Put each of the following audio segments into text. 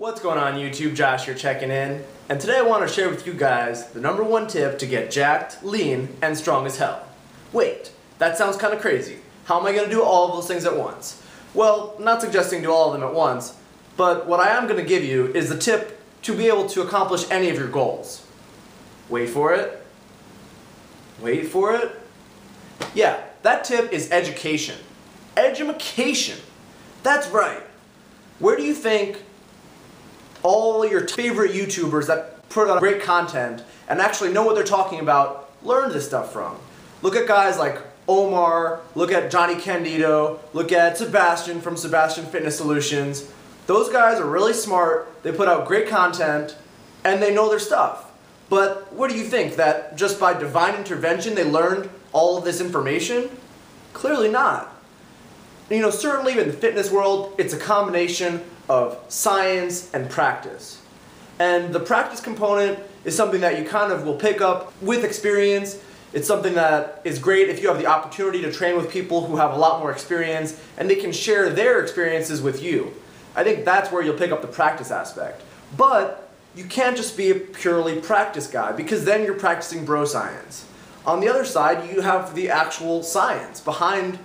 What's going on YouTube? Josh here checking in, and today I want to share with you guys the #1 tip to get jacked, lean, and strong as hell. Wait, that sounds kind of crazy. How am I going to do all of those things at once? Well, I'm not suggesting do all of them at once, but what I am going to give you is the tip to be able to accomplish any of your goals. Wait for it. Wait for it. Yeah, that tip is education. Edumacation. That's right. Where do you think all your favorite YouTubers that put out great content and actually know what they're talking about learn this stuff from? Look at guys like Omar, look at Johnny Candido, look at Sebastian from Sebastian Fitness Solutions. Those guys are really smart, they put out great content, and they know their stuff. But what do you think, that just by divine intervention they learned all of this information? Clearly not. You know, certainly in the fitness world, it's a combination of science and practice. And the practice component is something that you kind of will pick up with experience. It's something that is great if you have the opportunity to train with people who have a lot more experience and they can share their experiences with you. I think that's where you'll pick up the practice aspect. But you can't just be a purely practice guy, because then you're practicing bro science. On the other side, you have the actual science behind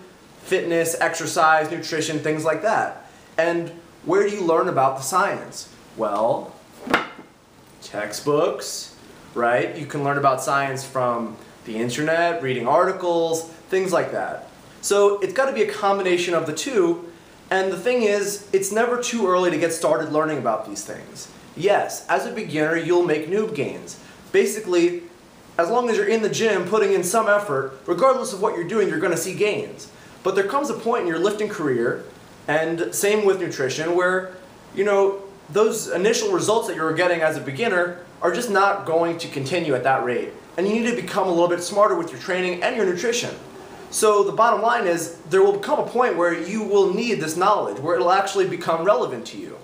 fitness, exercise, nutrition, things like that. And where do you learn about the science? Well, textbooks, right? You can learn about science from the internet, reading articles, things like that. So it's got to be a combination of the two, and the thing is, it's never too early to get started learning about these things. Yes, as a beginner, you'll make noob gains. Basically, as long as you're in the gym putting in some effort, regardless of what you're doing, you're going to see gains. But there comes a point in your lifting career, and same with nutrition, where, you know, those initial results that you were getting as a beginner are just not going to continue at that rate. And you need to become a little bit smarter with your training and your nutrition. So the bottom line is, there will come a point where you will need this knowledge, where it'll actually become relevant to you.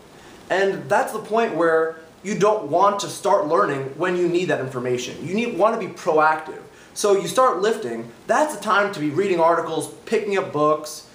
And that's the point where you don't want to start learning when you need that information. You want to be proactive. So you start lifting, that's the time to be reading articles, picking up books,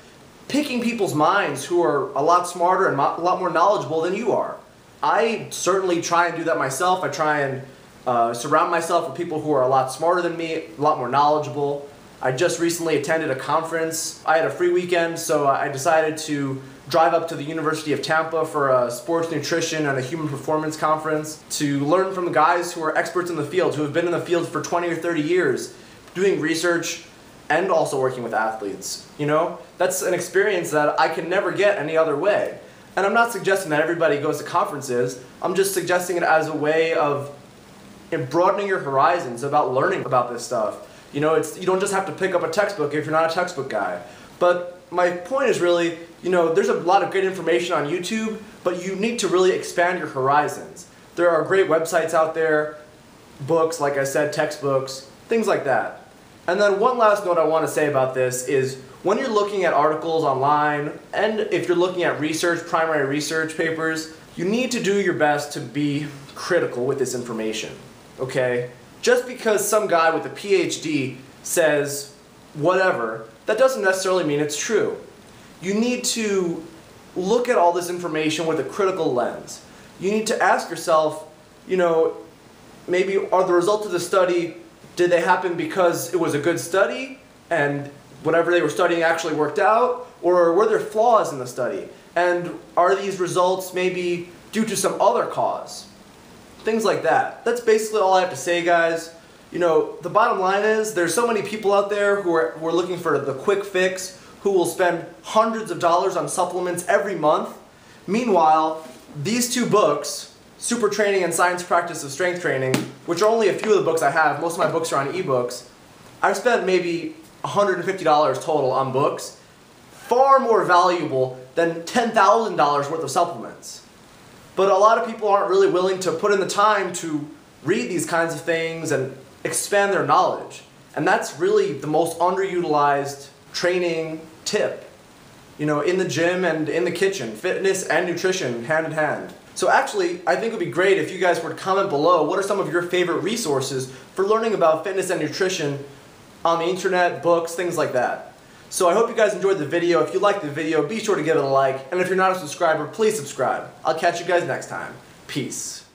picking people's minds who are a lot smarter and a lot more knowledgeable than you are. I certainly try and do that myself. I try and surround myself with people who are a lot smarter than me, a lot more knowledgeable. I just recently attended a conference. I had a free weekend, so I decided to drive up to the University of Tampa for a sports nutrition and a human performance conference to learn from the guys who are experts in the field, who have been in the field for 20 or 30 years, doing research and also working with athletes. You know, that's an experience that I can never get any other way. And I'm not suggesting that everybody goes to conferences. I'm just suggesting it as a way of broadening your horizons about learning about this stuff. You know, you don't just have to pick up a textbook if you're not a textbook guy. But my point is really, you know, there's a lot of great information on YouTube, but you need to really expand your horizons. There are great websites out there, books, like I said, textbooks, things like that. And then one last note I want to say about this is, when you're looking at articles online, and if you're looking at research, primary research papers, you need to do your best to be critical with this information, okay? Just because some guy with a PhD says whatever, that doesn't necessarily mean it's true. You need to look at all this information with a critical lens. You need to ask yourself, you know, maybe are the results of the study, did they happen because it was a good study and whatever they were studying actually worked out, or were there flaws in the study? And are these results maybe due to some other cause? Things like that. That's basically all I have to say, guys. You know, the bottom line is, there's so many people out there who are looking for the quick fix, who will spend hundreds of dollars on supplements every month. Meanwhile, these two books, Super Training and Science Practice of Strength Training, which are only a few of the books I have, most of my books are on ebooks, I've spent maybe $150 total on books, far more valuable than $10,000 worth of supplements. But a lot of people aren't really willing to put in the time to read these kinds of things and expand their knowledge. And that's really the most underutilized training tip. You know, in the gym and in the kitchen, fitness and nutrition hand in hand. So actually, I think it would be great if you guys were to comment below, what are some of your favorite resources for learning about fitness and nutrition on the internet, books, things like that. So I hope you guys enjoyed the video. If you liked the video, be sure to give it a like. And if you're not a subscriber, please subscribe. I'll catch you guys next time. Peace.